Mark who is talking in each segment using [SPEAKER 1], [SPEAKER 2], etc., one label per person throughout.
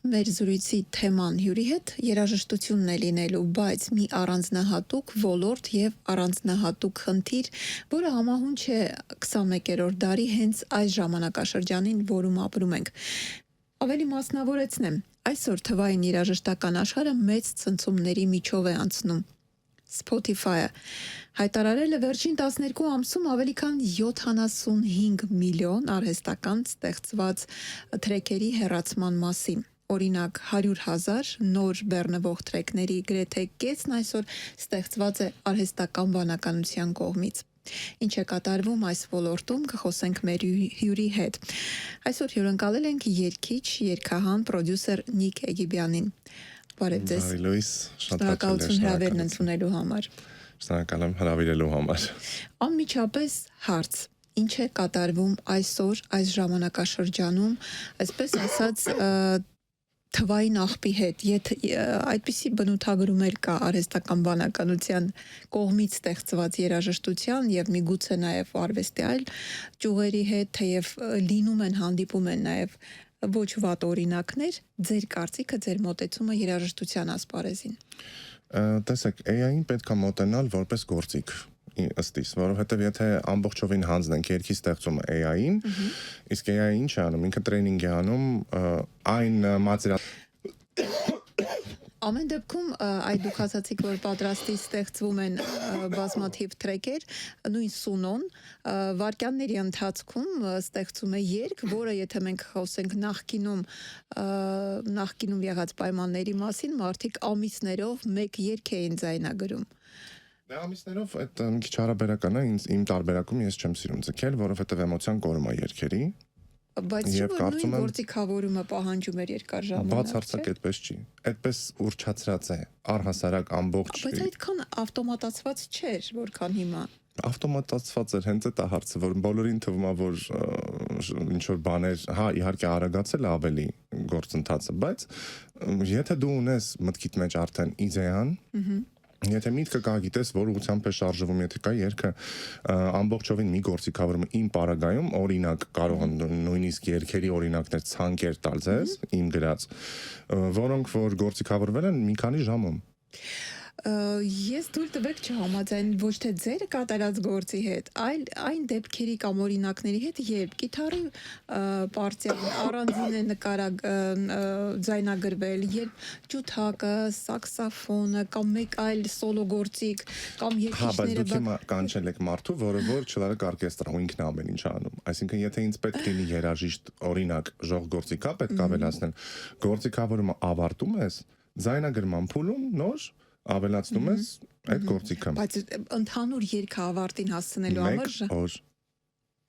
[SPEAKER 1] Մեր զրույցի թեման հյուրի հետ երաժշտությունն է լինելու, բայց մի առանձնահատուկ ոլորտ եւ առանձնահատուկ խնդիր, որը համահունչ է 21-րդ դարի հենց այս ժամանակաշրջանին, որում ապրում ենք։ Ավելի մասնավորեցնեմ, այսօր թվային երաժշտական աշխարհը մեծ ցնցումների միջով է անցնում։ Spotify-ը հայտարարել է վերջին 12 ամսում ավելի քան 75 միլիոն արհեստական ստեղծված թրեքերի հեռացման մասին։ Օրինակ 100,000 նոր բեռնվող թրեքների գրեթե կեսն այսօր ստեղծված է արհեստական բանականության կողմից։ Ինչ է կատարվում այս ոլորտում, կխոսենք մեր հյուրի հետ։ Այսօր հյուրընկալել ենք երգիչ, երգահան, պրոդյուսեր Նիկ Էգիբյանին։ Բարև ձեզ։
[SPEAKER 2] Բարի լույս, շատ
[SPEAKER 1] Շնորհակալություն հրավերն ընդունելու համար։
[SPEAKER 2] Շնորհակալ եմ հրավիրելու համար։
[SPEAKER 1] Անմիջապես հարց. ինչ է կատարվում այսօր այս ժամանակաշրջանում, այսպես ասած, թվային աղբի հետ, եթե այդպիսի բնութագրումներ կա արհեստական բանականության կողմից ստեղծված երաժշտության եւ միգուցե նաեւ արվեստի այլ ճյուղերի հետ, թեև լինում են, հանդիպում են նաեւ ոչ վատ օրինակներ, ձեր կարծիքը, ձեր մոտեցումը երաժշտության ասպարեզին։
[SPEAKER 2] Տեսեք, AI-ին պետք է մոտենալ որպես գործիք ըստ իս, որովհետև եթե ամբողջովին հանձնենք երգի ստեղծումը AI-ին, իսկ AI-ը ինչ է անում, ինքը տրեյնինգ է անում այն մատերիալ
[SPEAKER 1] Ամեն դեպքում այդ դուք ասացիք, որ պատրաստի ստեղծվում են բազմաթիվ թրեքեր, նույն Սունոն վարկյանների ընթացքում ստեղծում է երգ, որը եթե մենք խոսենք նախկինում եղած պայմանների մասին, մարդիկ ամիսներով մեկ երգ էին ձայնագրում։
[SPEAKER 2] Դե ամիսներով այդ մի քիչ հարաբերական է, իմ տարբերակում ես չեմ սիրում ձգել, որովհետև էմոցիան կորում է երգերի։
[SPEAKER 1] Բայց նույն գործիքավորումը պահանջում էր երկար ժամանակ։
[SPEAKER 2] Բացարձակ այդպես չի։ Այդպես ուռճացրած է, առհասարակ ամբողջ։
[SPEAKER 1] Բայց այդքան ավտոմատացված չէր, որքան հիմա։
[SPEAKER 2] Ավտոմատացված էր, հենց այդ է հարցը, որ բոլորին թվում է, որ ինչ որ բաներ, հա, իհարկե արագացել է ավելի գործընթացը, բայց եթե դու ունես մտքիդ մեջ արդեն իդեան, եթե միտքը կա գիտես, որ ուղղությամբ է շարժվում, եթե կա երգը ամբողջովին մի գործիքավորում իմ պարագայում, օրինակ կարող են նույնիսկ երգերի օրինակներ ցանկեր տալ ձեզ, իմ գրած, որոնք որ գործիքավորվել են մի քանի ժամում։
[SPEAKER 1] Ես դուր տվեք չհամաձայն ոչ թե ձեր կատարած գործի հետ, այլ այն դեպքերի կամ օրինակների հետ, երբ կիթառի պարտիան առանձին է ձայնագրվել, երբ ջութակը, սաքսոֆոնը կամ մեկ այլ սոլո գործիք կամ
[SPEAKER 2] երգիչները։ Հա, բայց դուք հիմա կանչել եք մարդու, որը որ չլարեք օրկեստրը, ու ինքն ամեն ինչ անում։ Այսինքն, եթե ինձ պետք լինի երաժիշտ, օրինակ, ժող գործիքա պետք ավելացնել, գործիքավորումը ավարտում ես, ձայնագրման փուլում նոր ավելացնում ես այդ գործիքը։
[SPEAKER 1] Բայց ընդհանուր երգը ավարտին հասցնելու համար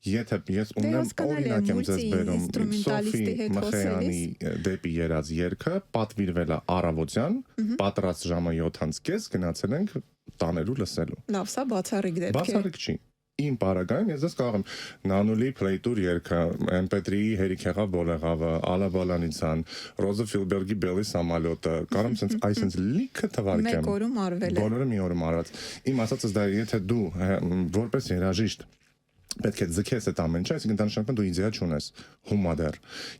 [SPEAKER 2] Եթե ես ունեմ օրինակ եմ ձեզ բերում Սոֆի Մխեյանի դեպի երած երգը պատվիրվել է առավոտյան, պատրաստ ժամը 7:30 գնացել ենք տանելու լսելու։
[SPEAKER 1] Լավ, սա բացառիկ դեպք է։
[SPEAKER 2] Բացառիկ չի։ Իմ պարագայում ես դες կարող եմ Նանուլի Playtour երգը, MP3-ի հերիք եղավ բոլեղավը, Ալա Բալանիցան, Ռոզա Ֆիլբերգի Բելի Սամալյոտը, կարող եմ այսպես լիքը թվարկեմ։
[SPEAKER 1] Մեկ օրում արվել է։
[SPEAKER 2] Բոլորը մի օրում արված։ Իմ ասածս դա եթե դու որպես երաժիշտ պետք է ձգես այդ ամեն ինչը, այսինքն դա նշանակում է դու իդեա չունես, հումա դեռ։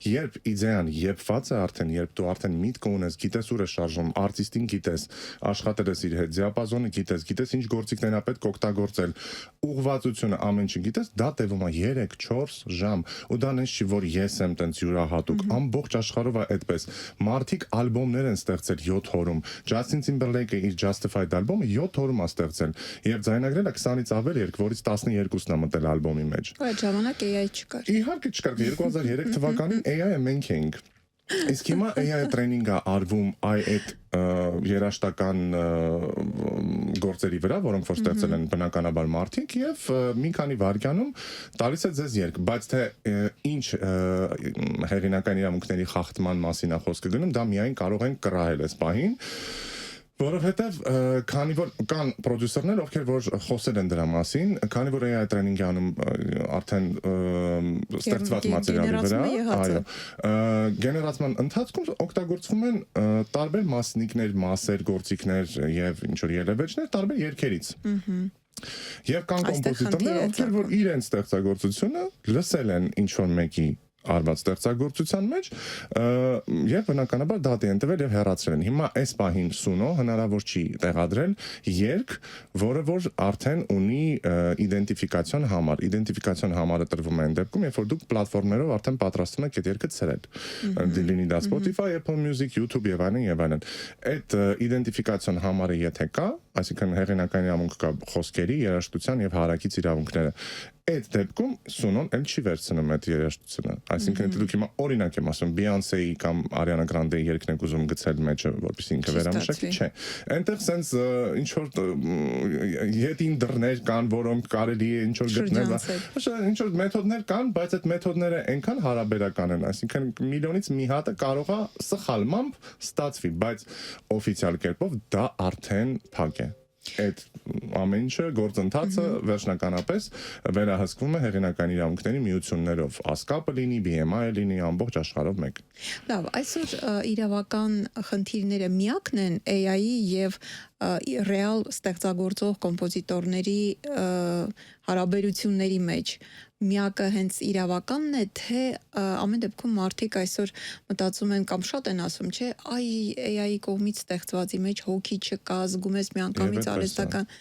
[SPEAKER 2] Երբ իդեան եփված է արդեն, երբ դու արդեն միտք ունես, գիտես ուր է շարժում, արտիստին գիտես, աշխատել ես իր հետ, դիապազոնը գիտես ինչ գործիքներ է պետք օգտագործել, ուղղվածությունը ամեն ինչ գիտես, դա տևում է 3-4 ժամ, ու դա նենց չի, որ ես եմ տենց յուրահատուկ, ամբողջ աշխարհով է այդպես։ Մարդիկ ալբոմներ են ստեղծել 7 օրում։ Ջասթին Տիմբերլեյքը իր Justified ալբոմը 7 օրում է ստեղծել, եւ ձայնագրել է 20-ից ավել երգ, որից 12-ն է մտել ալբոմի մեջ։
[SPEAKER 1] Այդ ժամանակ AI չկար։
[SPEAKER 2] Իհարկե չկար, 2003 թվականին AI-ը մենք էինք։ Իսկ հիմա AI-ը տրեյնինգ է արվում այդ երաժշտական գործերի վրա, որոնք որ ստեղծել են բնականաբար մարդիկ եւ մի քանի վայրկյանում տալիս է ձեզ երգ, բայց թե ինչ հեղինական իրավունքների խախտման մասին է խոսքը գնում, դա միայն կարող են կռահել այս պահին։ Որովհետև քանի որ կան պրոդյուսերներ, ովքեր որ խոսել են դրա մասին, քանի որ AI տրեյնինգ անում արդեն ստեղծված մատերիալի վրա, այո, գեներացման ընթացքում օգտագործվում են տարբեր մասնիկներ, մասեր, գործիքներ եւ ինչ որ ելևէջներ տարբեր երգերից։ Եվ կան կոմպոզիտորներ, ովքեր որ իրենց ստեղծագործությունը լսել են ինչ որ մեկի արված ստեղծագործության մեջ եւ բնականաբար դատի են տվել եւ հեռացրել են։ Հիմա այս պահին Suno հնարավոր չի տեղադրել երգ, որը որ արդեն ունի իդենտիֆիկացիոն համար։ Իդենտիֆիկացիոն համարը տրվում է այն դեպքում, երբ որ դուք պլատֆորմներով արդեն պատրաստում եք այդ երգը ցրել։ Լինի դա Spotify, Apple Music, YouTube եւ այլն եւ այլն։ Այդ իդենտիֆիկացիոն համարը եթե կա, այսինքն հեղինակային իրավունք կա խոսքերի, երաժշտության եւ հարակից իրավունքները, այդ դեպքում Suno-ն էլ չի վերցնում այդ երաժշտությունը։ Այսինքն դուք հիմա օրինակ եմ ասում Beyoncé-ի կամ Ariana Grande-ի երգն եք ուզում գցել մեջը, որպեսզի ինքը վերամշակի, չէ։ Այնտեղ sense ինչ որ յետին դռներ կան, որոնք կարելի է ինչ որ գտնել, ինչ որ մեթոդներ կան, բայց այդ մեթոդները այնքան հարաբերական են, այսինքն միլիոնից մի հատը կարող է սխալմամբ ստացվի, բայց օֆիցիալ կերպով դա արդեն փակ է։ Այդ ամեն ինչը գործընթացը վերջնականապես վերահսկվում է հեղինակային իրավունքների միություններով, ASCAP-ը լինի, BMI-ը լինի, ամբողջ աշխարհով մեկ։
[SPEAKER 1] Լավ, այսօր իրավական խնդիրները միակն են AI-ի եւ ռեալ ստեղծագործող կոմպոզիտորների հարաբերությունների մեջ միակը հենց իրավականն է, թե ամեն դեպքում մարդիկ այսօր մտածում են կամ շատ են ասում, չէ, AI-ի կողմից ստեղծվածի մեջ հոգի չկա, զգում ես միանգամից արհեստական։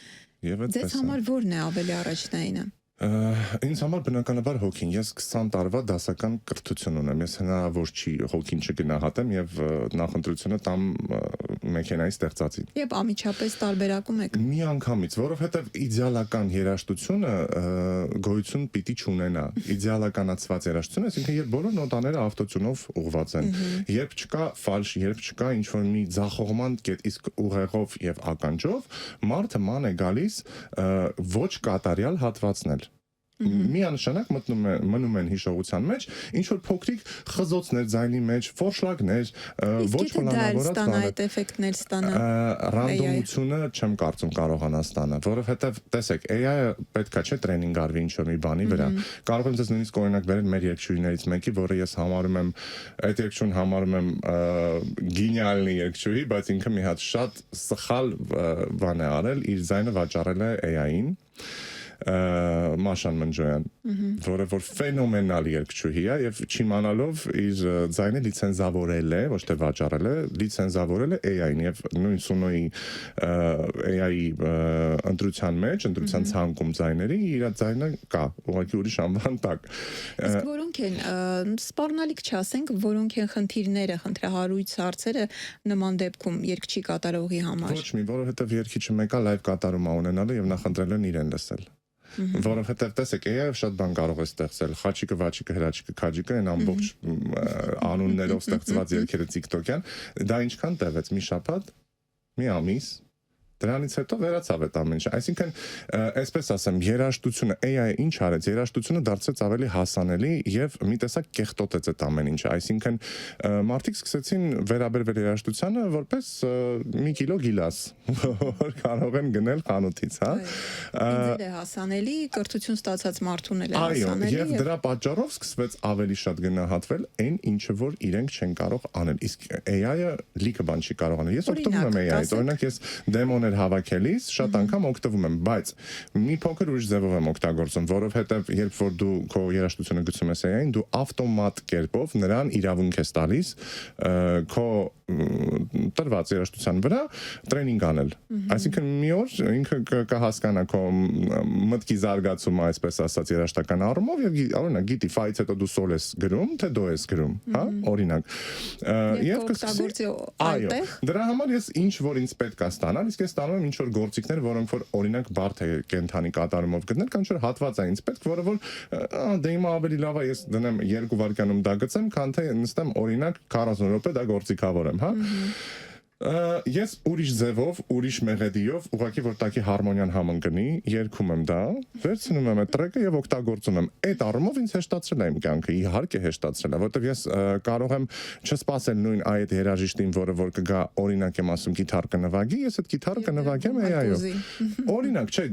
[SPEAKER 1] Ձեզ համար ո՞րն է ավելի առաջնայինը։
[SPEAKER 2] Ինձ համար բնականաբար հոգին, ես 20 տարվա դասական կրթություն ունեմ, ես հնարավոր չի հոգին չգնահատեմ եւ նախընտրությունը տամ մեքենայի ստեղծածին։
[SPEAKER 1] Եվ ամիջապես տարբերակում եք։
[SPEAKER 2] Միանգամից, որովհետեւ իդեալական երաժշտությունը գոյություն պիտի չունենա։ Իդեալականացված երաժշտությունը, այսինքն երբ բոլոր նոտաները ավտոտյունով ուղղված են, երբ չկա ֆալշ, երբ չկա ինչ որ մի ձախողման կետ, իսկ ուղեղով եւ ականջով, մարդը ման է գալիս ոչ կատարյալ հատվածներ։ Միանշանակ մնում են հիշողության մեջ ինչ որ փոքրիկ խզոցներ ձայնի մեջ, ֆորշլագներ, ոչ պլանավորած
[SPEAKER 1] այդ էֆեկտներ ստանա։
[SPEAKER 2] Ռանդոմությունը չեմ կարծում կարողանա ստանալ, որովհետև տեսեք, AI-ը պետքա չէ տրեյնինգ արվի ինչ որ մի բանի վրա։ Կարող եմ ձեզ նույնիսկ օրինակ բերել մեր երգչուհիներից մեկի, որը ես համարում եմ, այդ երգչուն համարում եմ գենիալնի երգչուհի, բայց ինքը մի հատ շատ սխալ բան է արել, իր ձայնը վաճառել է AI-ին։ Մաշան Մնջոյան, որը որ ֆենոմենալ երգչուհի է եւ չիմանալով իր ձայնը լիցենզավորել է, ոչ թե վաճառել է, լիցենզավորել է AI-ին եւ նույն Suno-ի AI-ի ընտրության մեջ, ընտրության ցանկում ձայների իր ձայնը կա, ուղղակի ուրիշ անվան տակ։
[SPEAKER 1] Իսկ որոնք են սպառնալիք չասենք, որոնք են խնդիրները, խնդրահարույց հարցերը նման դեպքում երգչի կատարողի համար։
[SPEAKER 2] Ոչ մի, որովհետեւ երգիչը մեկը լայվ կատարում է ունենալը եւ նախընտրել են իրեն լսել։ Որովհետև տեսեք, AI-ը շատ բան կարող է ստեղծել, խաչիկը, վաչիկը, հրաչիկը, քաջիկը, այն ամբողջ անուններով ստեղծված երգերը TikTok-յան, դա ինչքան տևեց, մի շաբաթ, մի ամիս, դրանից հետո վերացավ այդ ամեն ինչը։ Այսինքն, այսպես ասեմ, երաժշտությունը AI-ը ինչ արեց, երաժշտությունը դարձեց ավելի հասանելի եւ մի տեսակ կեղտոտեց այդ ամեն ինչը։ Այսինքն, մարդիկ սկսեցին վերաբերվել երաժշտությանը որպես մի կիլո գիլաս, որ կարող են գնել խանութից, հա։
[SPEAKER 1] Ինձ է հասանելի, կրթություն ստացած մարդուն էլ է հասանելի։
[SPEAKER 2] Այո, եւ դրա պատճառով սկսվեց ավելի շատ գնահատվել այն ինչը որ իրենք չեն կարող անել։ Իսկ AI-ը լիքը բան չի կարող անել։ Ես օգտվում եմ AI-ից, օրինակ ես դեմոներ հավաքելիս շատ անգամ օգտվում եմ, բայց մի փոքր ուրիշ ձևով եմ օգտագործում, որովհետև երբ որ դու քո երաժշտությունը գցում ես AI-ին, դու ավտոմատ կերպով նրան իրավունք ես տալիս քո տրված երաժշտության վրա տրեյնինգ անել։ Այսինքն մի օր ինքը կհասկանա քո մտքի զարգացումը, այսպես ասած, երաժշտական առումով եւ օրինակ գիտի ֆայից հետո դու սոլ ես գրում, թե դո ես գրում, հա, օրինակ։
[SPEAKER 1] Եվ կօգտագործի այդտեղ։
[SPEAKER 2] Դրա համար ես ինչ որ ինձ պետք է ստանալ, իսկ ես ստանում եմ ինչ որ գործիքներ, որոնք որ օրինակ բարդ է կենթանի կատարումով գտնել, կամ ինչ որ հատված է ինձ պետք, որը որ դե հիմա ավելի լավ է ես դնեմ 2 վայրկյանում դա գցեմ, քան թե նստեմ օրինակ 40 րոպե դա գործիքավորեմ, հա։ Ես ուրիշ ձևով, ուրիշ մեղեդիով, ուղղակի որ տակի հարմոնիան համընկնի, երգում եմ դա, վերցնում եմ այդ տրեկը եւ օգտագործում եմ։ Այդ առումով ինձ հեշտացրել է իմ կյանքը, իհարկե հեշտացրել է, որովհետեւ ես կարող եմ չսպասել նույն այդ երաժիշտին, որը որ կգա, օրինակ եմ ասում, գիտար կնվագի, ես այդ գիտարը կնվագեմ AI-ով։ Օրինակ, չէ,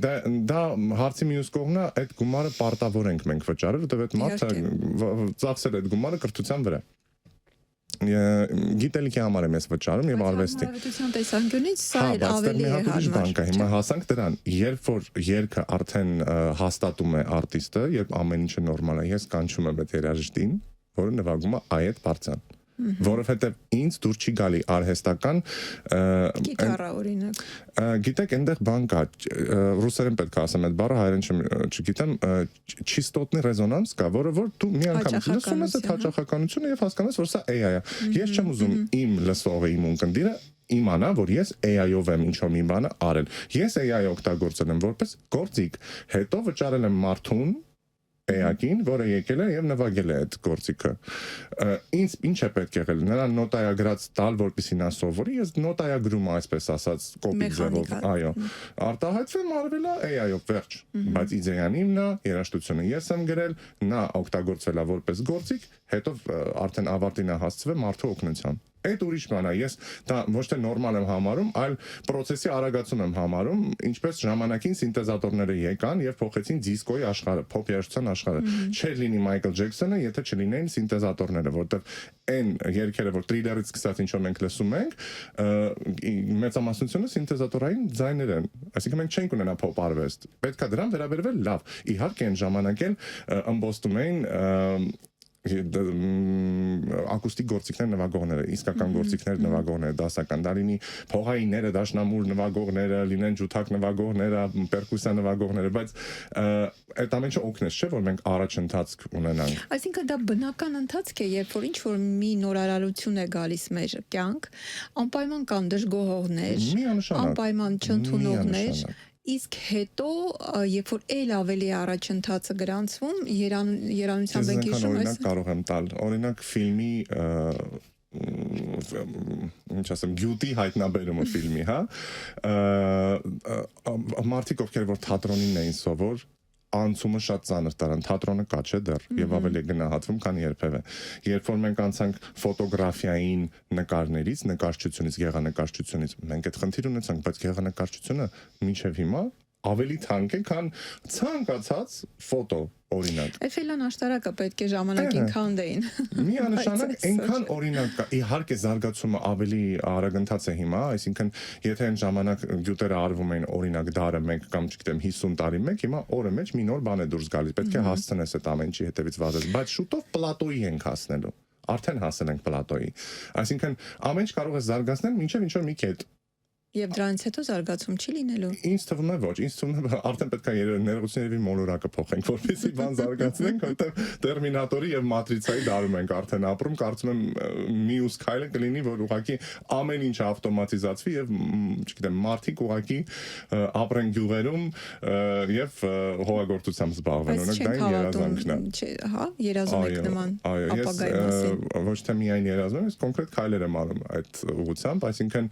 [SPEAKER 2] դա հարցի մյուս կողմն է, այդ գումարը պարտավոր ենք մենք վճարել, որովհետեւ այդ մարդը ծախսել այդ գումարը կրթության վրա։ Գիտելիքի համար եմ ես վճարում եւ արվեստի։
[SPEAKER 1] Հարաբերության տեսանկյունից սա էլ ավելի է հարմար։
[SPEAKER 2] Հիմա հասանք դրան, երբ որ երգը արդեն հաստատում է արտիստը, երբ ամեն ինչը նորմալ է, ես կանչում եմ այդ երաժիշտին, որը նվագում է այդ բարձան։ Որովհետև ինձ դուր չի գալի արհեստական
[SPEAKER 1] Գիտարա օրինակ։
[SPEAKER 2] Գիտեք, այնտեղ բան կա, ռուսերեն պետք է ասեմ այդ բառը, հայերեն չգիտեմ, չիստոտնի ռեզոնանս կա, որը որ դու մի անգամ լսում ես այդ հաճախականությունը եւ հասկանում ես, որ սա AI է։ Ես չեմ ուզում իմ լսողը, իմ ունկնդիրը իմանա, որ ես AI-ով եմ ինչ-որ մի բանը արել։ Ես AI օգտագործել եմ որպես գործիք, հետո վճարել եմ մարդուն էակին, որը եկել է եւ նվագել է այդ գործիքը։ Ինձ ինչ է պետք եղել, նրան նոտայագրած տալ, որպեսզի նա սովորի, ես նոտայագրում այսպես ասած կոպիտ ձևով, այո, արտահայտվեմ արվել է AI-ով վերջ, բայց իդեան իմն է, երաժշտությունը ես եմ գրել, նա օգտագործվել է որպես գործիք, հետո արդեն ավարտին է հասցվել մարդու օգնությամբ։ Այդ ուրիշ բան է, ես դա ոչ թե նորմալ եմ համարում, այլ process-ի արագացում եմ համարում, ինչպես ժամանակին սինթեզատորները եկան եւ փոխեցին դիսկոյի աշխարհը, փոփ երաժշտության աշխարհը։ Չէր լինի Michael Jackson-ը, եթե չլինեին սինթեզատորները, որտեղ այն երգերը, որ Thriller-ից սկսած ինչ որ մենք լսում ենք, մեծամասնությունը սինթեզատորային ձայներ են։ Այսինքն մենք չենք ունենա փոփ արվեստ։ Պետք է դրան վերաբերվել լավ։ Իհարկե այն ժամանակ էլ ըմբոստում էին ակուստիկ գործիքներ նվագողները, իսկական գործիքներ նվագողները, դասական, դա լինի փողայինները, դաշնամուր նվագողները, լինեն ջութակ նվագողները, պերկուսիա նվագողները, բայց այդ ամենը օգնեց, չէ՞ որ մենք առաջընթաց ունենանք։
[SPEAKER 1] Այսինքն դա բնական ընթացք է, երբ որ ինչ-որ մի նորարարություն է գալիս մեր կյանք, անպայման կան դժգոհողներ, անպայման չընդունողներ, իսկ հետո երբ որ այլ ավելի առաջընթացը գրանցվում, երանությամբ ենք հիշում
[SPEAKER 2] այս կարող եմ տալ օրինակ ֆիլմի ինչ ասեմ գյուտի հայտնաբերումը ֆիլմի, հա մարդիկ ովքեր որ թատրոնին էին սովոր անցումը շատ ծանր տարան, թատրոնը կա չէ դեռ եւ ավելի գնահատվում, քան երբևէ։ Երբ որ մենք անցանք ֆոտոգրաֆիային նկարներից, նկարչությունից, գեղանկարչությունից, մենք այդ խնդիր ունեցանք, բայց գեղանկարչությունը մինչեւ հիմա ավելի թանկ է, քան ցանկացած ֆոտո օրինակ։
[SPEAKER 1] Էֆելյան աշտարակը պետք է ժամանակին քանդեին։
[SPEAKER 2] Միանշանակ այնքան օրինակ կա։ Իհարկե զարգացումը ավելի արագընթաց է հիմա, այսինքն եթե այն ժամանակ գյուտերը արվում էին օրինակ դարը մեկ կամ չգիտեմ 50 տարի մեկ, հիմա օրը մեջ մի նոր բան է դուրս գալիս։ Պետք է հասցնես այդ ամեն ինչի հետևից վազես, բայց շուտով պլատոյի ենք հասնելու։ Արդեն հասել ենք պլատոյի։ Այսինքն ամեն ինչ կարող է զարգացնել մինչև ինչ որ մի կետ։
[SPEAKER 1] Եվ դրանից հետո զարգացում չի լինելու։
[SPEAKER 2] Ինձ թվում է ոչ, ինձ թվում է արդեն պետք է ներողությունների մոլորակը փոխենք, որպեսզի բան զարգացնենք, որտեղ Տերմինատորի եւ Մատրիցայի դարում ենք արդեն ապրում, կարծում եմ մյուս քայլը կլինի, որ ուղղակի ամեն ինչը ավտոմատիզացվի եւ, չգիտեմ, մարդիկ ուղղակի ապրեն գյուղերում եւ հողագործությամբ զբաղվեն, օրինակ դա իմ երազանքն է։
[SPEAKER 1] Հա, երազում եք նման ապագայի մասին։
[SPEAKER 2] Ոչ թե միայն երազում, ես կոնկրետ քայլեր եմ անում այդ ուղղությամբ, այսինքն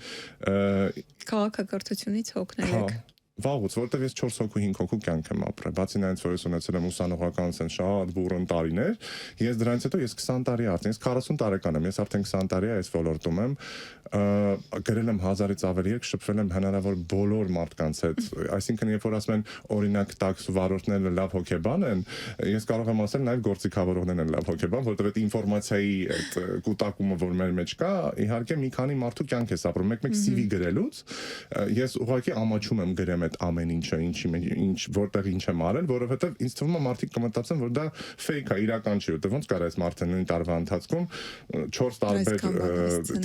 [SPEAKER 1] քաղաքակրթությունից հոգնել եք։
[SPEAKER 2] Վաղուց, որտեղ ես 4 հոգու 5 հոգու կյանք եմ ապրել, բացի նրանից, որ ես ունեցել եմ ուսանողականության շատ բուռն տարիներ, ես դրանից հետո ես 20 տարի արդեն, ես 40 տարեկան եմ, ես արդեն 20 տարի այս ոլորտում եմ, գրել եմ 1000-ից ավելի երգ, շփվել եմ հնարավոր բոլոր մարդկանց հետ, այսինքն երբ որ ասում են օրինակ տաքս վարորդները լավ հոգեբան են, ես կարող եմ ասել նաև գործիքավորողներն են լավ հոգեբան, որտեղ այդ ինֆորմացիայի այդ կուտակումը, որ մեր մեջ կա, իհարկե մի քանի մարդու կյանք է ապրում, մեկ CV գրելուց, ես ուղղակի ամաչում եմ գրեմ այդ ամեն ինչը, ինչ որտեղ ինչ եմ արել, որովհետև ինձ թվում է մարդիկ կմտածեն, որ դա fake է, իրական չի, որտեղ ոնց կարա այս մարդը նույն տարվա ընթացքում 4 տարբեր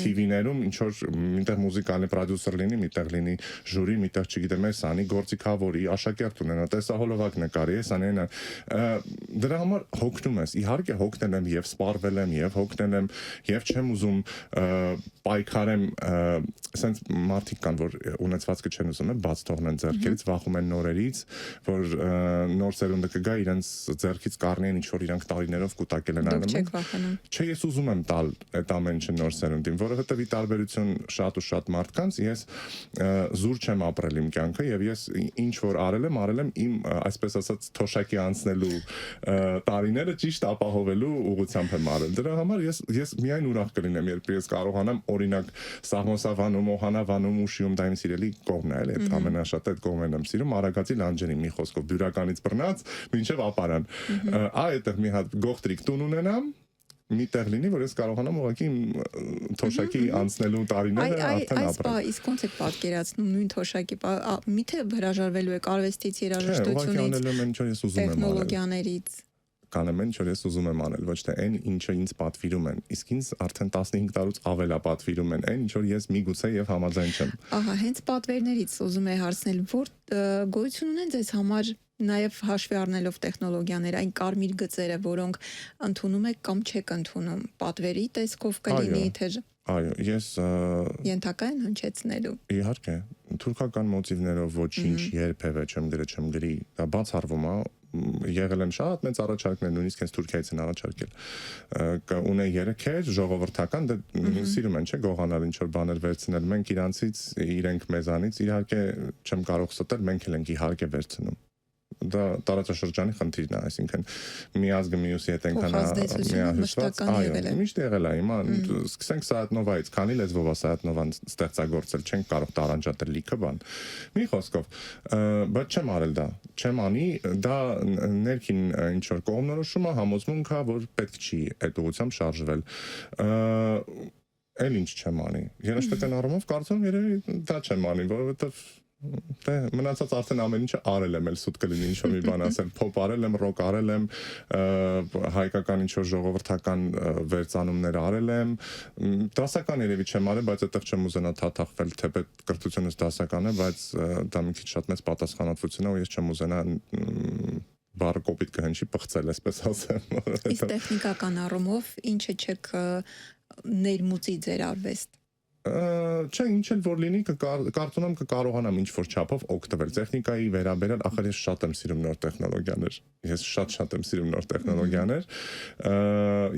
[SPEAKER 2] TV-ներում ինչ որ միտեղ մուզիկալի պրոդյուսեր լինի, միտեղ լինի ժյուրի, միտեղ չգիտեմ, ես անի գործիքավորի, աշակերտ ունենա, տեսահոլովակ նկարի, ես անեն դրա համար հոգնում ես, իհարկե հոգնել եմ եւ սպառվել եմ եւ հոգնել եմ եւ չեմ ուզում պայքարեմ, ասենց մարդիկ կան, որ ունեցվածքը չեն ուզում բաց թողնեն ձեռքերից, վախում են նորերից, որ նոր սերունդը կգա իրենց ձեռքից կառնեն ինչ որ իրանք տարիներով կուտակել են անում։
[SPEAKER 1] Դուք չեք վախենում։
[SPEAKER 2] Չէ, ես ուզում եմ տալ այդ ամեն ինչը նոր սերունդին, որովհետև ի տարբերություն շատ ու շատ մարդկանց ես զուր չեմ ապրել իմ կյանքը եւ ես ինչ որ արել եմ իմ այսպես ասած թոշակի անցնելու տարիները ճիշտ ապահովելու ուղղությամբ եմ արել։ Դրա համար ես միայն ուրախ կլինեմ, երբ ես կարողանամ օրինակ Սաղմոսավանում, Օհանավանում ու Շիում դա իմ սիրելի կողմն է, այդ ամենաշատը այդ կողմն եմ սիրում, Արագածի լանջերին մի խոսքով բյուրականից բռնած մինչև ապարան։ Այդտեղ մի հատ գողտրիկ տուն ունենամ, մի տեղ լինի, որ ես կարողանամ ուղղակի թոշակի անցնելու տարիները արդեն ապրել։
[SPEAKER 1] Իսկ ոնց եք պատկերացնում նույն թոշակի, միթե հրաժարվելու եք արվեստից, երաժշտությունից,
[SPEAKER 2] տեխնոլոգիաներից։ կանեմ ինչ որ ես ուզում եմ անել, ոչ թե այն ինչը ինձ պատվիրում են։ Իսկ ինձ արդեն 15 տարուց ավելա պատվիրում են այն ինչ որ ես միգուցե եւ համաձայն չեմ։
[SPEAKER 1] Ահա, հենց պատվերներից ուզում եմ հարցնել, որ գոյություն ունեն ձեզ համար նաև հաշվի առնելով տեխնոլոգիաներ, այն կարմիր գծերը, որոնք ընդունում եք կամ չեք ընդունում, պատվերի տեսքով կլինի, թե
[SPEAKER 2] Այո, ես
[SPEAKER 1] ենթակա են հնչեցնելու։
[SPEAKER 2] Իհարկե, թուրքական մոտիվներով ոչինչ երբևէ չեմ գրի, դա բացառվում է, եղել են շատ մեծ առաջարկներ, նույնիսկ հենց Թուրքիայից են առաջարկել։ Ունեն երեքեր, ժողովրդական, սիրում են, չէ, գողանալ ինչ որ բաներ վերցնել, մենք իրանցից, իրենք մեզանից, իհարկե չեմ կարող ստել, մենք էլ ենք իհարկե վերցնում։ Դա տարածաշրջանի խնդիրն է, այսինքն մի ազգը մյուսի հետ այնքան միահյուսված, այո, միշտ եղել է, հիմա սկսենք Սայաթնովայից, քանի լեզվով է Սայաթնովան ստեղծագործել, չենք կարող տարանջատել լիքը բան։ Մի խոսքով, բայց չեմ արել դա, չեմ անի, դա ներքին ինչ որ կողմնորոշում է, համոզմունք է, որ պետք չի այդ ուղղությամբ շարժվել։ Էլ ինչ չեմ անի։ Երաշտական առումով կարծում երևի դա չեմ անի, որովհետև մնացած արդեն ամեն ինչը արել եմ, էլ սուտ կլինի ինչ որ մի բան ասել, փոփ արել եմ, ռոք արել եմ, հայկական ինչ որ ժողովրդական վերծանումներ արել եմ, դասական երևի չեմ արել, բայց այդտեղ չեմ ուզենա թաթախվել, թեպետ կրթությունս դասական է, բայց դա մի քիչ շատ մեծ պատասխանատվություն է ու ես չեմ ուզենա բառը կոպիտ կհնչի պղծել, այսպես ասեմ։
[SPEAKER 1] Իսկ տեխնիկական առումով ինչը չեք ներմուծի ձեր արվեստ։
[SPEAKER 2] Չէ, ինչ էլ որ լինի, կարծում եմ կկարողանամ ինչ-որ չափով օգտվել տեխնիկայի վերաբերյալ, ախր ես շատ եմ սիրում նոր տեխնոլոգիաներ։ Ես շատ եմ սիրում նոր տեխնոլոգիաներ,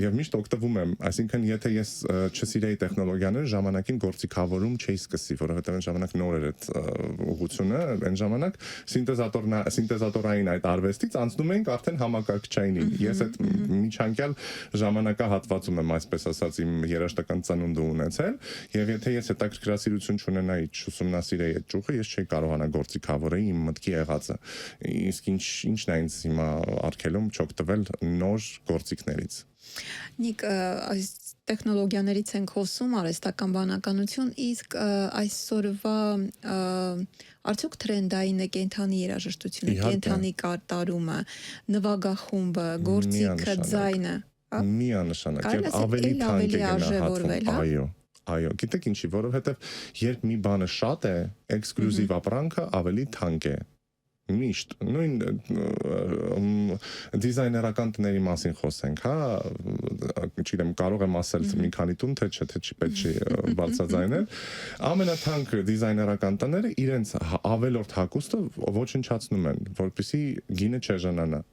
[SPEAKER 2] եւ միշտ օգտվում եմ, այսինքն եթե ես չսիրեի տեխնոլոգիաները, ժամանակին գործիքավորում չէի սկսի, որովհետեւ այն ժամանակ նոր էր այդ ուղղությունը, այն ժամանակ սինտեզատորային այդ արվեստից անցնում էինք արդեն համակարգչային։ Ես այդ միջանկյալ ժամանակահատվածում եմ, այսպես ասած, իմ երաժշտական ծնունդը ունեցել, եւ եթե ես հետաքրքրասիրություն չունենայի, չուսումնասիրեի այդ ճյուղը, ես չէի կարողանա գործիքավորել իմ մտքի եղածը։ Իսկ ինչն է ինձ հիմա արգելում չօգտվել նոր գործիքներից։
[SPEAKER 1] Նիկ, այս տեխնոլոգիաներից ենք խոսում, արհեստական բանականություն, իսկ այսօրվա արդյոք թրենդային է կենդանի երաժշտությունը, կենդանի կատարումը, նվագախումբը, գործիքը, ձայնը։
[SPEAKER 2] Միանշանակ, եւ ավելի թանկ է գնահատվում, այո, գիտեք ինչի, որովհետև երբ մի բանը շատ է, էքսկլյուզիվ ապրանքը ավելի թանկ է։ Միշտ նույն դիզայներական տների մասին խոսենք, հա, չգիտեմ, կարող եմ ասել մի քանի տուն, թե չէ, թե չի պետք չի բարձրաձայնել։ Ամենաթանկ դիզայներական տները իրենց ավելորդ հագուստը ոչնչացնում են, որպեսզի գինը չեժանանա։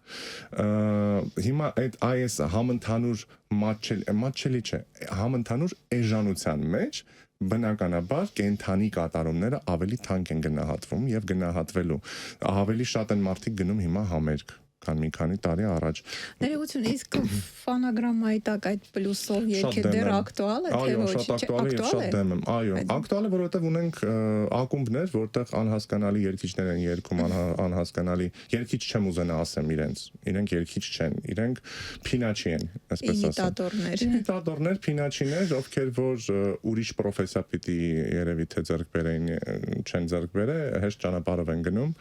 [SPEAKER 2] Հիմա այս համընդհանուր մատչելի չէ, համընդհանուր էժանության մեջ բնականաբար կենթանի կատարումները ավելի թանկ են գնահատվում եւ գնահատվելու։ Ավելի շատ են մարդիկ գնում հիմա համերգ, քան մի քանի տարի առաջ։
[SPEAKER 1] Ներողություն, իսկ ֆոնոգրամայի տակ այդ պլյուսով երգը դեռ ակտուալ է, թե ոչ։
[SPEAKER 2] Այո, շատ ակտուալ է եւ շատ դեմ եմ։ Այո, ակտուալ է, որովհետեւ ունենք ակումբներ, որտեղ անհասկանալի երգիչներ են երգում, անհասկանալի երգիչ չեմ ուզենա ասեմ իրենք երգիչ չեն, իրենք փինաչի են, այսպես ասեմ։ Իմիտատորներ, փինաչիներ, ովքեր որ ուրիշ պրոֆեսիա պիտի երևի թե ձեռք բերեին, չեն ձեռք բերե, հեշտ ճանապարհով են գնում,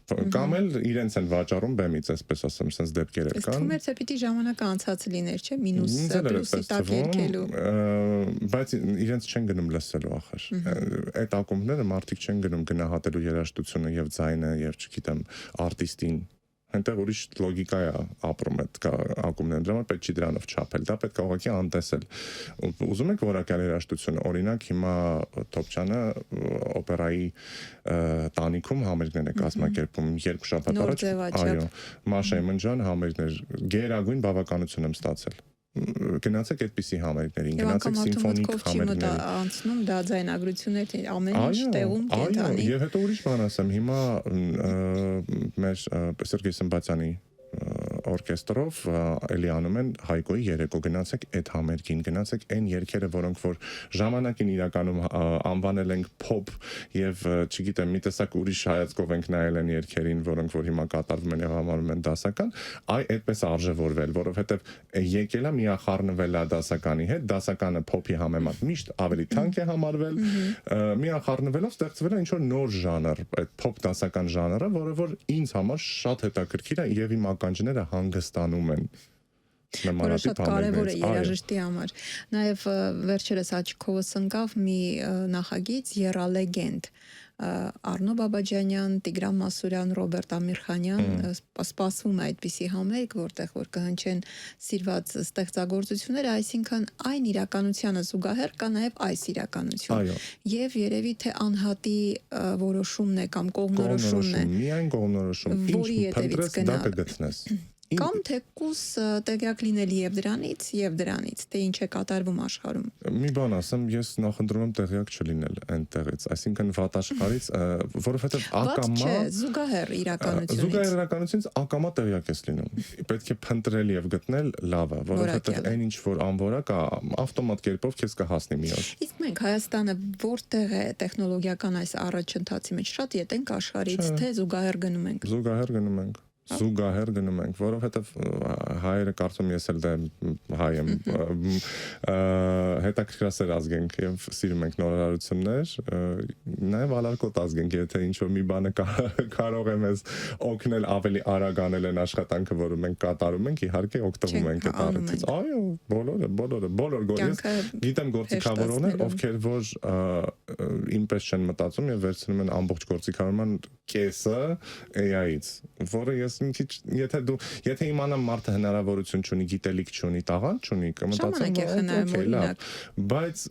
[SPEAKER 2] կամ էլ իրենց են վաճառում բեմից, այսպես ասեմ, sense դեպքեր կան։
[SPEAKER 1] Իսկ թվում է թե պիտի ժամանակը անցած լիներ, չէ՞, մինուս պլյուսի տակ երգելու։
[SPEAKER 2] Բայց իրենց չեն գնում լսելու ախր։ Այդ ակումբները մարդիկ չեն գնում գնահատելու երաժշտությունը եւ ձայնը եւ չգիտեմ, արտիստին։ Այնտեղ ուրիշ լոգիկա է ապրում այդ ակումբներում, դրա պետք չի դրանով չափել, դա պետք է ուղղակի անտեսել։ Ուզում եք որակյալ երաժշտություն, օրինակ հիմա Թոփչյանը օպերայի տանիքում համերգներ է կազմակերպում, երբ շաբաթ առաջ, այո, Մաշայի Մնջան համերգներ, գերագույն բավականություն եմ ստացել։ Գնացեք այդպիսի համերգներին, գնացեք սիմֆոնիկ համերգներին։
[SPEAKER 1] Անցնում դա ձայնագրություններ ամեն ինչ տեղում կենթանի։
[SPEAKER 2] Այո, եւ հետո ուրիշ բան ասեմ, հիմա մեր Սերգեյ Սմբատյանի օրկեստրով էլի անում են Հայկոյի երեկո, գնացեք այդ համերգին, գնացեք այն երգերը, որոնք որ ժամանակին իրականում անվանել ենք փոփ եւ չգիտեմ, մի տեսակ ուրիշ հայացքով ենք նայել են երգերին, որոնք որ հիմա կատարվում են եւ համարվում են դասական, այդպես արժևորվել, որովհետեւ եկել է միախառնվել է դասականի հետ, դասականը փոփի համեմատ միշտ ավելի թանկ է համարվել, միախառնվելով ստեղծվել է ինչ որ նոր ժանր, այդ փոփ դասական ժանրը, որը որ ինձ համար շատ հետաքրքիր է եւ իմ ականջները հանգստանում են
[SPEAKER 1] Որը
[SPEAKER 2] նմանատիպ
[SPEAKER 1] շատ կարևոր է
[SPEAKER 2] համերգներից։ Այո,
[SPEAKER 1] երաժշտի համար։ Նաև վերջերս աչքովս ընկավ մի նախագիծ Եռալեգենդ։ Արնո Բաբաջանյան, Տիգրան Մասուրյան, Ռոբերտ Ամիրխանյան սպասվում է այդպիսի համերգ, որտեղ որ կհնչեն սիրված ստեղծագործությունները, այսինքն այն իրականությանը զուգահեռ կա նաև այս իրականություն։
[SPEAKER 2] այո,
[SPEAKER 1] Եվ երևի թե անհատի որոշումն է կամ կողմնորոշումն է,
[SPEAKER 2] միայն կողմնորոշում,
[SPEAKER 1] որի
[SPEAKER 2] ինչ
[SPEAKER 1] ետևից
[SPEAKER 2] փնտրես դա
[SPEAKER 1] գնալ։
[SPEAKER 2] կգտնես։
[SPEAKER 1] Կամ թեկուս տեղյակ լինել եւ դրանից, թե ինչ է կատարվում աշխարհում։
[SPEAKER 2] Մի բան ասեմ, ես նախընտրում եմ տեղյակ չլինել այնտեղից, այսինքն վատ աշխարհից, որովհետև
[SPEAKER 1] Ված
[SPEAKER 2] ակամա
[SPEAKER 1] չէ, զուգահեռ իրականությունից։
[SPEAKER 2] զուգահեռ իրականությունից ակամա տեղյակ ես լինում։ Պետք է փնտրել եւ գտնել լավը, որովհետև
[SPEAKER 1] Որակյալը։
[SPEAKER 2] այն ինչ որ անվորա կա, ավտոմատ կերպով քեզ կհասնի մի օր։
[SPEAKER 1] Իսկ մենք Հայաստանը որտեղ է տեխնոլոգիական այս առաջընթացի մեջ շատ ետ ենք աշխարհից,
[SPEAKER 2] Չէ։
[SPEAKER 1] թե զուգահեռ գնում ենք։
[SPEAKER 2] Զուգահեռ գնում ենք։ Զուգահեռ գնում ենք, որովհետև հայերը կարծում ես էլ դե հայ եմ, հետաքրքրասեր ազգ ենք եւ սիրում ենք նորարարություններ, նաեւ ալարկոտ ազգ ենք, եթե ինչ որ մի բանը կարող է մեզ օգնել ավելի արագ անել այն աշխատանքը, որը մենք կատարում ենք, իհարկե օգտվում ենք այդ առիթից։ Այո, բոլոր գորես գիտեմ գործիքավորողներ, ովքեր որ ինպես չեն մտածում եւ վերցնում են ամբողջ գործիքավորման կեսը AI-ից, որը ես մի քիչ եթե իմանամ մարդը հնարավորություն չունի, գիտելիք չունի, տաղանդ չունի, կմտածեմ
[SPEAKER 1] օրինակ,
[SPEAKER 2] բայց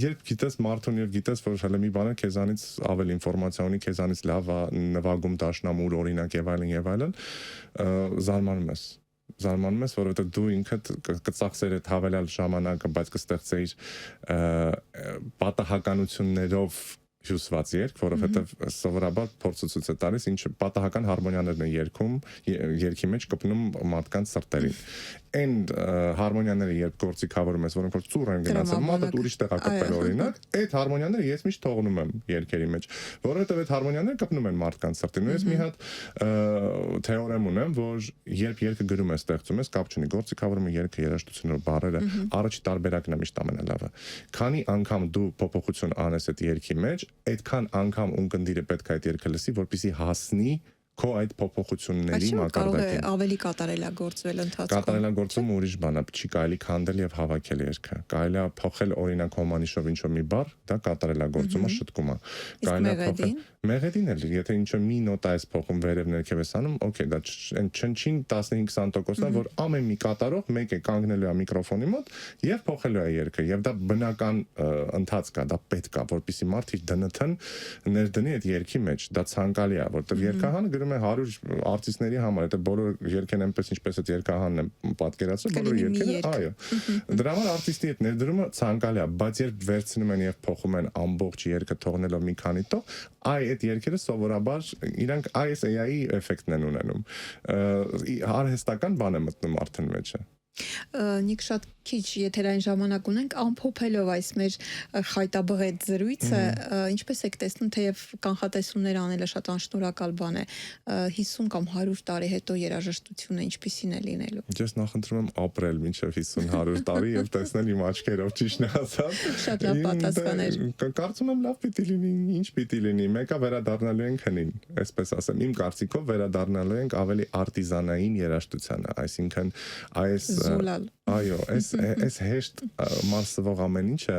[SPEAKER 2] երբ գիտես մարդուն եւ գիտես որ հələ մի բանը քեզանից ավելի ինֆորմացիա ունի, քեզանից լավ է նվագում դաշնամուր օրինակ եւ այլն, զարմանում ես, որովհետեւ դու ինքդ կծախսեր այդ հավելյալ ժամանակը, բայց կստեղծեիր պատահականություններով հյուսված երգ, որովհետև սովորաբար փորձը ցույց է տալիս ինչ պատահական հարմոնիաներն են երգում, երգի մեջ կպնում մարդկանց սրտերին։ Այն հարմոնիաները երբ գործիքավորում ես, որոնք որ ծուռ են գնացել, մատը ուրիշ տեղ է կպել օրինակ, այդ հարմոնիաները ես միշտ թողնում եմ երգերի մեջ, որովհետև այդ հարմոնիաները կպնում են մարդկանց սրտին։ Ու ես մի հատ թեորեմ ունեմ, որ երբ երգը գրում ես, ստեղծում ես, կապ չունի, գործիքավորումը, երգը, երաժշտությունը, բառերը, առաջի տարբերակն է միշտ ամենալավը։ Քանի անգամ դու փոփոխություն անես այդ երգի մեջ, այդքան անգամ ունկնդիրը պետք է այդ երգը լսի, որպեսզի հասնի քո այդ փոփոխությունների
[SPEAKER 1] կարող է
[SPEAKER 2] մակարդակին։
[SPEAKER 1] ավելի կատարելագործվել ընթացքում։
[SPEAKER 2] Կատարելագործումը ուրիշ բան է, չի կարելի քանդել եւ հավաքել երգը։ Կարելի է փոխել օրինակ հոմանիշով ինչ-որ մի բառ, դա կատարելագործումը շտկում է։ Կարելի է փոխել մեղեդին էլ, եթե ինչ-որ մի նոտա ես փոխում վերև ներքև ես անում, օքեյ, դա այն չնչին 15-20%-ն է, որ ամեն մի կատարող մեկ է կանգնելու է միկրոֆոնի մոտ եւ փոխելու է երգը, եւ դա բնական ընթացք է, դա պետք է, որպեսզի մարդը իր դնթն ներդնի այդ երգի մեջ, դա ցանկալի է, որտեղ երգահանը գրում է 100 արտիստների համար, եթե բոլոր երգերն այնպես ինչպես այդ երգահանն է պատկերացրել, բոլոր երգերը, այո։ Դրա համար արտիստի այդ ներդրումը ցանկալի է, բայց երբ վերցնում են եւ փոխում են ամբողջ երգը թողնելով մի քանի տող, այդ երգերը սովորաբար իրանք այս AI-ի էֆեկտն են ունենում։ Արհեստական բան է մտնում արդեն մեջը։
[SPEAKER 1] Նիկ շատ քիչ եթերային ժամանակ ունենք ամփոփելով այս մեր խայտաբղետ զրույցը, ինչպես եք տեսնում, թեև կանխատեսումներ անելը շատ անշնորհակալ բան է, 50 կամ 100 տարի հետո երաժշտությունը ինչպիսին է լինելու։
[SPEAKER 2] Ես նախընտրում եմ ապրել մինչև 50-100 տարի եւ տեսնել իմ աչքերով ճիշտն է ասած։
[SPEAKER 1] Շատ լավ պատասխան էր։
[SPEAKER 2] Կարծում եմ լավ պիտի լինի, ինչ պիտի լինի, մեկը վերադառնալու ենք հնին, այսպես ասեմ, իմ կարծիքով վերադառնալու ենք ավելի արտիզանային երաժշտությանը, այսինքն այս այո, այս հեշտ մարսվող ամեն ինչը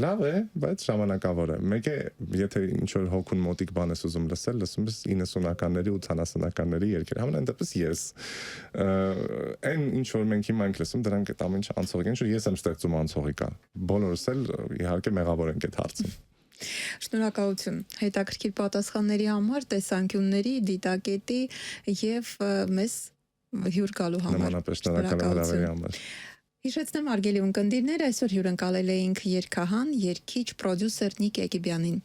[SPEAKER 2] լավ է, բայց ժամանակավոր է։ Մեկ է, եթե ինչ-որ հոգուն մոտիկ բան ես ուզում լսել, լսում ես 90-ականների, 80-ականների երգեր։ Համենայն դեպս ես այն ինչ որ մենք հիմա ենք լսում, դրանք այդ ամեն ինչ անցողիկ են, ես եմ ստեղծում անցողիկա։ Բոլորս էլ իհարկե մեղավոր ենք այդ հարցում։
[SPEAKER 1] Շնորհակալություն հետաքրքիր պատասխանների համար, տեսանկյունների, դիտակետի եւ մեզ հյուր գալու համար։
[SPEAKER 2] Նմանապես շնորհակալ եմ հրավերի համար։
[SPEAKER 1] Հիշեցնեմ արգելի ունկնդիրներ, այսօր հյուրընկալել էինք երգահան, երգիչ, պրոդյուսեր Նիկ Եկիբյանին։